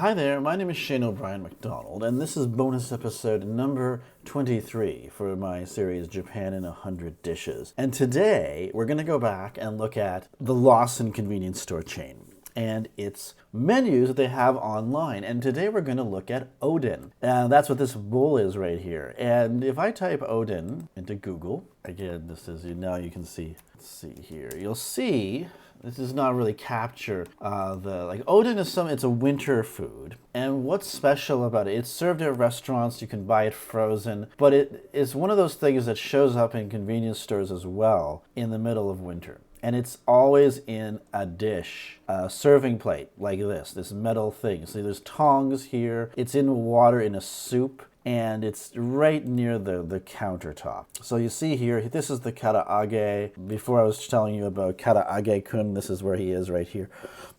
Hi there, my name is Shane O'Brien McDonald, and this is bonus episode number 23 for my series Japan in 100 Dishes. And today we're going to go back and look at the Lawson convenience store chain and its menus that they have online. And today we're going to look at Oden. And that's what this bowl is right here. And if I type Oden into Google, again, this is, now you can see, let's see here, you'll see this does not really capture Oden is it's a winter food. And what's special about it? It's served at restaurants, you can buy it frozen, but it is one of those things that shows up in convenience stores as well in the middle of winter. And it's always in a dish, a serving plate like this metal thing. See, there's tongs here, it's in water in a soup, and it's right near the countertop. So you see here, this is the karaage. Before I was telling you about karaage-kun, this is where he is right here,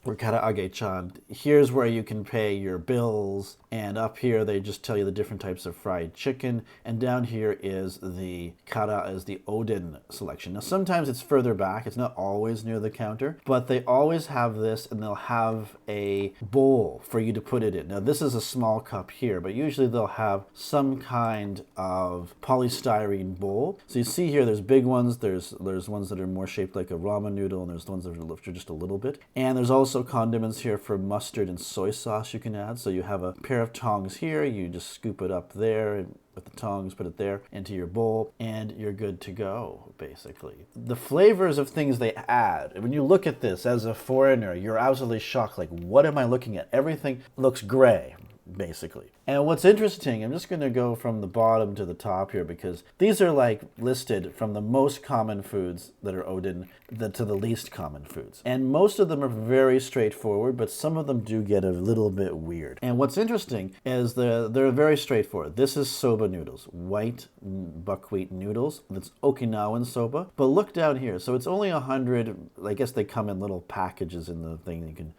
or karaage-chan. Here's where you can pay your bills, and up here they just tell you the different types of fried chicken, and down here is the Oden selection. Now sometimes it's further back, it's not always near the counter, but they always have this, and they'll have a bowl for you to put it in. Now this is a small cup here, but usually they'll have some kind of polystyrene bowl. So you see here, there's big ones, there's ones that are more shaped like a ramen noodle, and there's the ones that are just a little bit. And there's also condiments here for mustard and soy sauce you can add. So you have a pair of tongs here, you just scoop it up there, and with the tongs, put it there into your bowl, and you're good to go, basically. The flavors of things they add, when you look at this as a foreigner, you're absolutely shocked, like, what am I looking at? Everything looks gray, basically. And what's interesting, I'm just going to go from the bottom to the top here, because these are like listed from the most common foods that are Oden to the least common foods. And most of them are very straightforward, but some of them do get a little bit weird. And what's interesting is they're very straightforward. This is soba noodles, white buckwheat noodles. That's Okinawan soba. But look down here. So it's only 100, I guess they come in little packages in the thing. You can,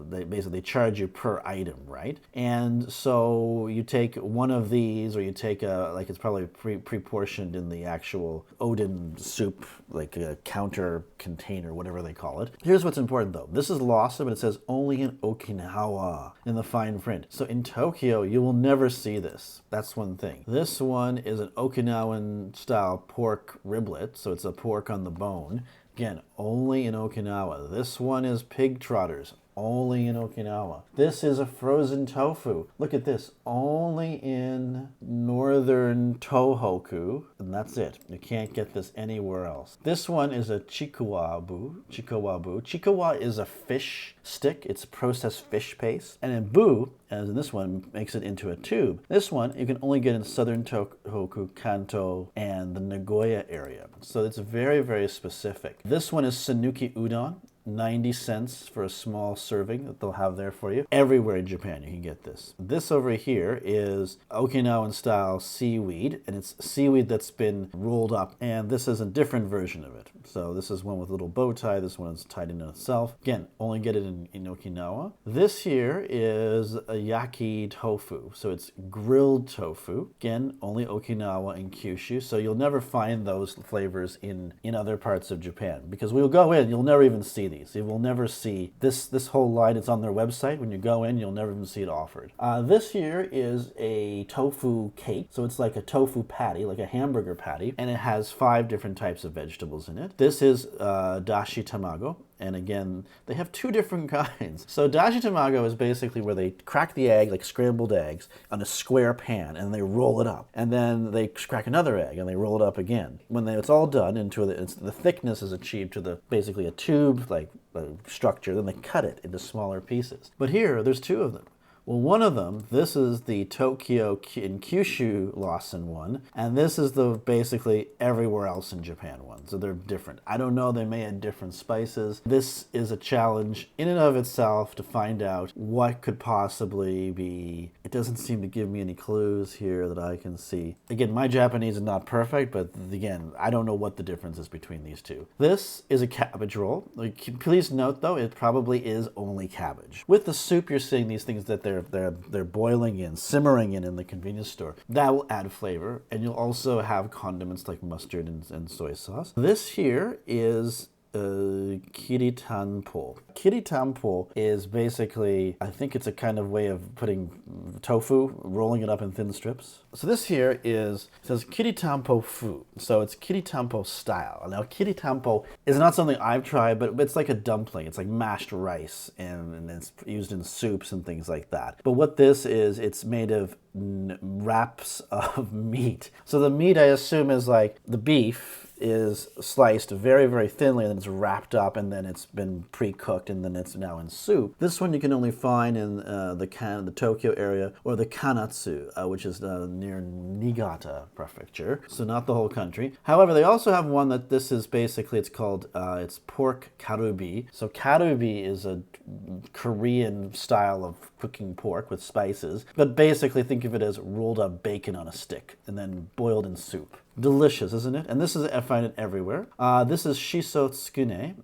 they basically charge you per item, right? And so you take one of these, or you take it's probably pre-portioned in the actual Oden soup, like a counter container, whatever they call it. Here's what's important though. This is Lawson, but it says only in Okinawa in the fine print. So in Tokyo, you will never see this. That's one thing. This one is an Okinawan style pork riblet, so it's a pork on the bone. Again, only in Okinawa. This one is pig trotters, only in Okinawa. This is a frozen tofu. Look at this, only in northern Tohoku, and that's it. You can't get this anywhere else. This one is a Chikuwaabu. Chikuwa is a fish stick. It's processed fish paste. And then bu, as in this one, makes it into a tube. This one you can only get in southern Tohoku, Kanto, and the Nagoya area. So it's very, very specific. This one is Sunuki Udon. 90 cents for a small serving that they'll have there for you. Everywhere in Japan you can get this. This over here is Okinawan style seaweed, and it's seaweed that's been rolled up, and this is a different version of it. So this is one with a little bow tie, this one is tied in itself. Again, only get it in Okinawa. This here is a yaki tofu, so it's grilled tofu. Again, only Okinawa and Kyushu, so you'll never find those flavors in other parts of Japan, because we'll go in, you'll never even see these. You will never see this whole line. It's on their website. When you go in, you'll never even see it offered. This here is a tofu cake. So it's like a tofu patty, like a hamburger patty, and it has 5 different types of vegetables in it. This is dashi tamago. And again, they have 2 different kinds. So dashi tamago is basically where they crack the egg, like scrambled eggs, on a square pan, and they roll it up. And then they crack another egg, and they roll it up again. When it's all done, the thickness is achieved to basically a tube, like structure, then they cut it into smaller pieces. But here, there's 2 of them. Well, one of them, this is the Tokyo in Kyushu Lawson one, and this is the basically everywhere else in Japan one. So they're different. I don't know, they may add different spices. This is a challenge in and of itself to find out what could possibly be. It doesn't seem to give me any clues here that I can see. Again, my Japanese is not perfect, but again, I don't know what the difference is between these 2. This is a cabbage roll. Please note though, it probably is only cabbage. With the soup, you're seeing these things that they're boiling in, simmering in the convenience store. That will add flavor, and you'll also have condiments like mustard and soy sauce. This here is Kiritanpul. Kiritanpul is basically, I think it's a kind of way of putting tofu, rolling it up in thin strips. So this here is, it says Kiritanpul fu. So it's Kiritanpul style. Now Kiritanpul is not something I've tried, but it's like a dumpling. It's like mashed rice and it's used in soups and things like that. But what this is, it's made of wraps of meat. So the meat, I assume, is like the beef is sliced very, very thinly, and then it's wrapped up, and then it's been pre-cooked, and then it's now in soup. This one you can only find in the Tokyo area, or the Kanatsu, which is near Niigata Prefecture, so not the whole country. However, they also have one that this is basically, it's called, it's pork karubi. So karubi is a Korean style of cooking pork with spices, but basically think of it as rolled up bacon on a stick, and then boiled in soup. Delicious, isn't it? And this is, I find it everywhere. This is shiso tsukune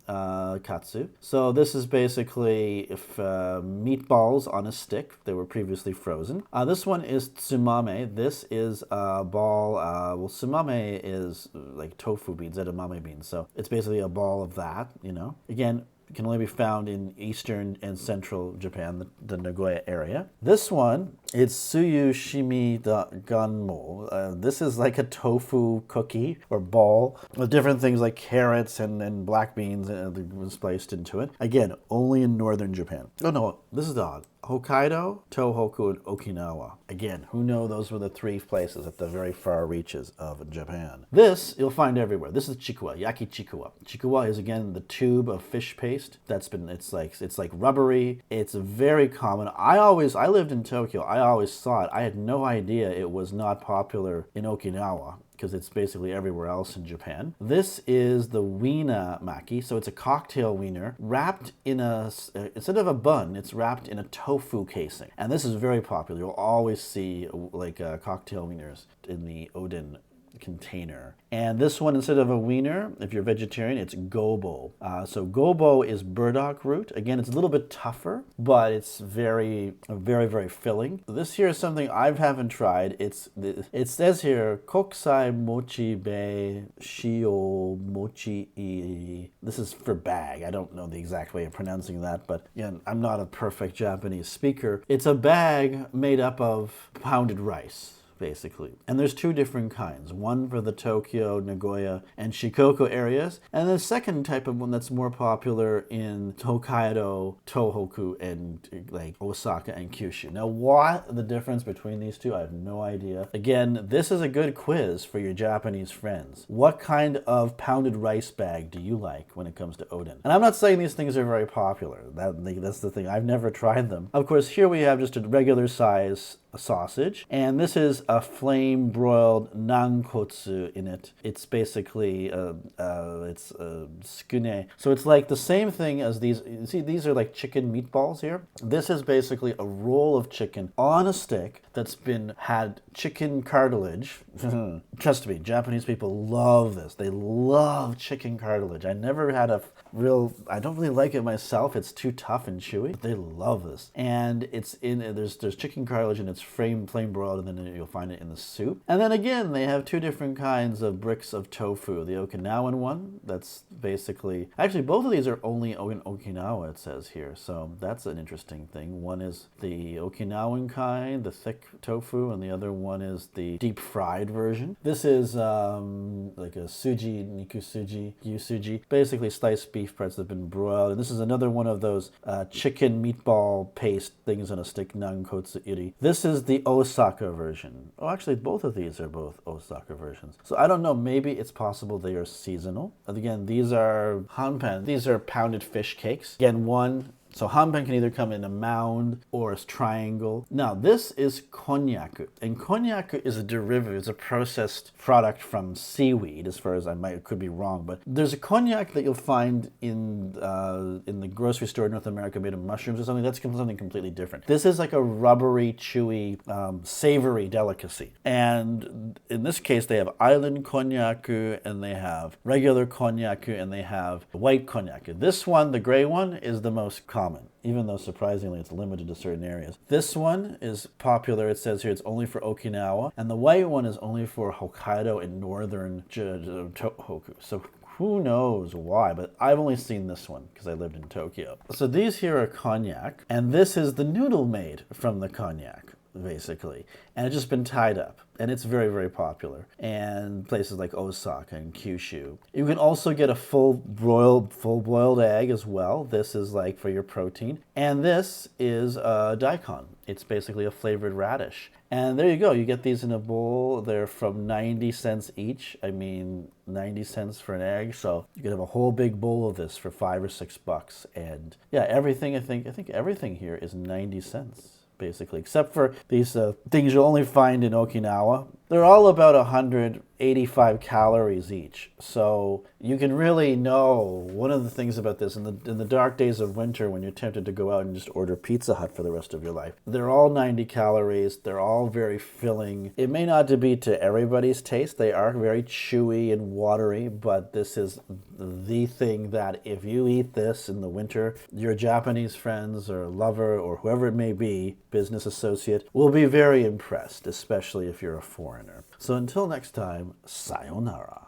katsu. So this is basically meatballs on a stick. They were previously frozen. This one is tsumame. This is a ball, well, tsumame is like tofu beans, edamame beans. So it's basically a ball of that, you know. Again, can only be found in eastern and central Japan, the Nagoya area. This one, it's suyu shimi ganmo. This is like a tofu cookie or ball with different things like carrots and black beans was placed into it. Again, only in northern Japan. Oh no, this is odd. Hokkaido, Tohoku, and Okinawa. Again, who knew those were the three places at the very far reaches of Japan. This you'll find everywhere. This is Chikuwa, yaki Chikuwa. Chikuwa is again the tube of fish paste that's been, it's like rubbery. It's very common. I lived in Tokyo. I always saw it. I had no idea it was not popular in Okinawa, because it's basically everywhere else in Japan. This is the Wiener Maki, so it's a cocktail wiener wrapped in instead of a bun, it's wrapped in a tofu casing. And this is very popular. You'll always see like cocktail wieners in the Oden container. And this one, instead of a wiener, if you're vegetarian, it's gobo. So gobo is burdock root. Again, it's a little bit tougher, but it's very, very filling. This here is something I haven't tried. It says here, kokusai mochi be shio mochi i. This is for bag. I don't know the exact way of pronouncing that, but again, I'm not a perfect Japanese speaker. It's a bag made up of pounded rice, basically. And there's two different kinds. One for the Tokyo, Nagoya, and Shikoku areas, and the second type of one that's more popular in Hokkaido, Tohoku, and like Osaka and Kyushu. Now, what the difference between these two, I have no idea. Again, this is a good quiz for your Japanese friends. What kind of pounded rice bag do you like when it comes to Oden? And I'm not saying these things are very popular. That's the thing. I've never tried them. Of course, here we have just a regular size sausage, and this is a flame broiled nankotsu in it. It's basically it's tsukune. So it's like the same thing as these. You see, these are like chicken meatballs here. This is basically a roll of chicken on a stick that's had chicken cartilage. Trust me, Japanese people love this. They love chicken cartilage. I never had I don't really like it myself. It's too tough and chewy. But they love this. And there's chicken cartilage, and it's flame broiled, and then you'll find it in the soup. And then again, they have two different kinds of bricks of tofu. The Okinawan one, that's basically, actually both of these are only in Okinawa, it says here. So that's an interesting thing. One is the Okinawan kind, the thick tofu, and the other one is the deep fried version. This is like a suji, niku suji, yu suji, basically sliced beef parts that have been broiled. And this is another one of those chicken meatball paste things on a stick, nankotsu iri. This is the Osaka version. Oh, actually, both of these are both Osaka versions. So I don't know, maybe it's possible they are seasonal. Again, these are hanpan. These are pounded fish cakes. Again, so hanpan can either come in a mound or a triangle. Now, this is konnyaku. And konnyaku is a derivative. It's a processed product from seaweed, as far as could be wrong. But there's a cognac that you'll find in the grocery store in North America made of mushrooms or something. That's something completely different. This is like a rubbery, chewy, savory delicacy. And in this case, they have island konnyaku, and they have regular konnyaku, and they have white konnyaku. This one, the gray one, is the most common, even though surprisingly it's limited to certain areas. This one is popular. It says here it's only for Okinawa, and the white one is only for Hokkaido and northern Tohoku. So Who knows why, but I've only seen this one because I lived in Tokyo. So these here are cognac, and this is the noodle made from the cognac, basically. And it's just been tied up, and it's very, very popular. And places like Osaka and Kyushu. You can also get a full boiled egg as well. This is like for your protein. And this is daikon. It's basically a flavored radish. And there you go. You get these in a bowl. They're from 90 cents each. I mean, 90 cents for an egg. So you can have a whole big bowl of this for $5 or $6. And yeah, everything, I think everything here is 90 cents. Basically, except for these things you'll only find in Okinawa. They're all about 185 calories each. So you can really know one of the things about this in the dark days of winter when you're tempted to go out and just order Pizza Hut for the rest of your life. They're all 90 calories. They're all very filling. It may not be to everybody's taste. They are very chewy and watery, but this is the thing that if you eat this in the winter, your Japanese friends or lover or whoever it may be, business associate, will be very impressed, especially if you're a foreigner. So until next time, sayonara.